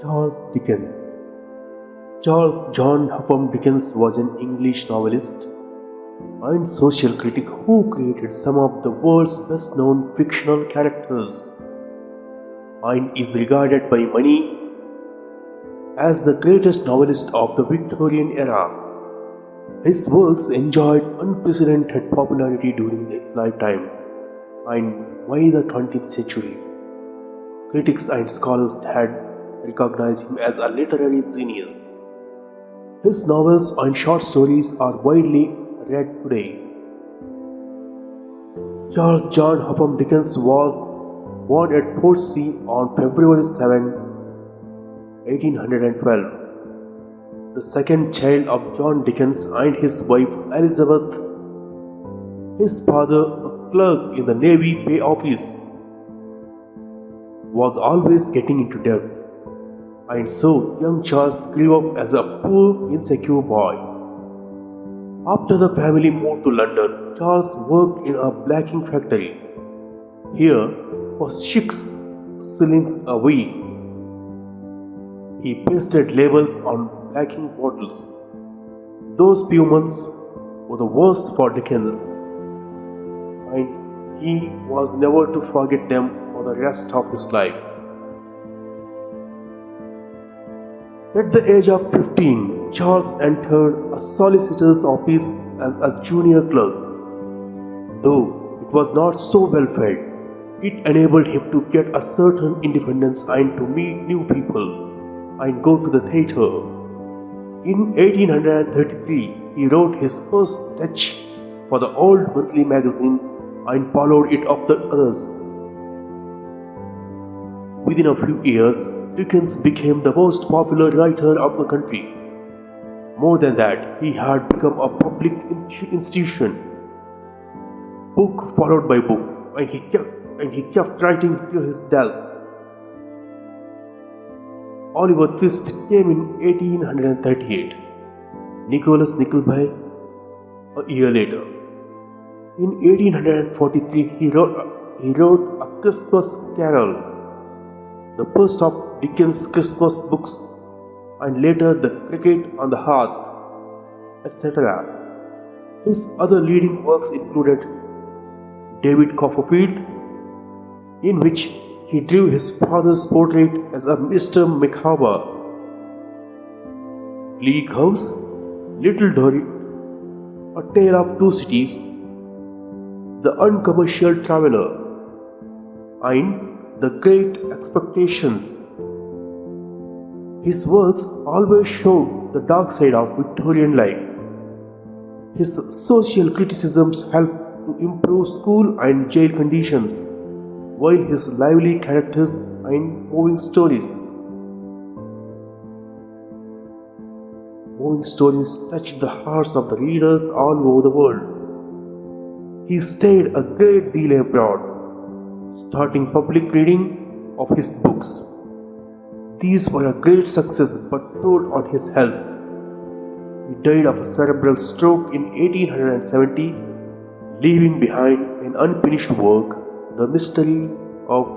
Charles Dickens. Charles John Huffam Dickens was an English novelist and social critic who created some of the world's best known fictional characters and is regarded by many as the greatest novelist of the Victorian era. His works enjoyed unprecedented popularity during his lifetime and by the 20th century. Critics and scholars had recognized him as a literary genius. His novels and short stories are widely read today. Charles John Huffam Dickens was born at Portsea on February 7, 1812, the second child of John Dickens and his wife Elizabeth. His father, a clerk in the Navy Pay Office, was always getting into debt, and so young Charles grew up as a poor, insecure boy. After the family moved to London, Charles worked in a blacking factory. Here, for 6 shillings a week, he pasted labels on blacking bottles. Those few months were the worst for Dickens, and he was never to forget them for the rest of his life. At the age of 15, Charles entered a solicitor's office as a junior clerk. Though it was not so well paid, it enabled him to get a certain independence and to meet new people and go to the theatre. In 1833, he wrote his first sketch for the old monthly magazine and followed it up the others. Within a few years, Dickens became the most popular writer of the country. More than that, he had become a public institution, book followed by book, and he kept writing till his death. Oliver Twist came in 1838, Nicholas Nickleby a year later. In 1843, he wrote A Christmas Carol, the first of Dickens' Christmas books, and later The Cricket on the Hearth, etc. His other leading works included David Copperfield, in which he drew his father's portrait as a Mr. Micawber, Bleak House, Little Dorrit, A Tale of Two Cities, The Uncommercial Traveller, and The Great Expectations. His works always showed the dark side of Victorian life. His social criticisms helped to improve school and jail conditions, while his lively characters and moving stories touched the hearts of the readers all over the world. He stayed a great deal abroad, starting public reading of his books. These were a great success but told on his health. He died of a cerebral stroke in 1870, leaving behind an unfinished work, The Mystery of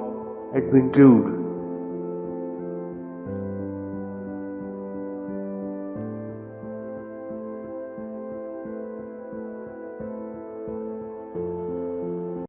Edwin Drood.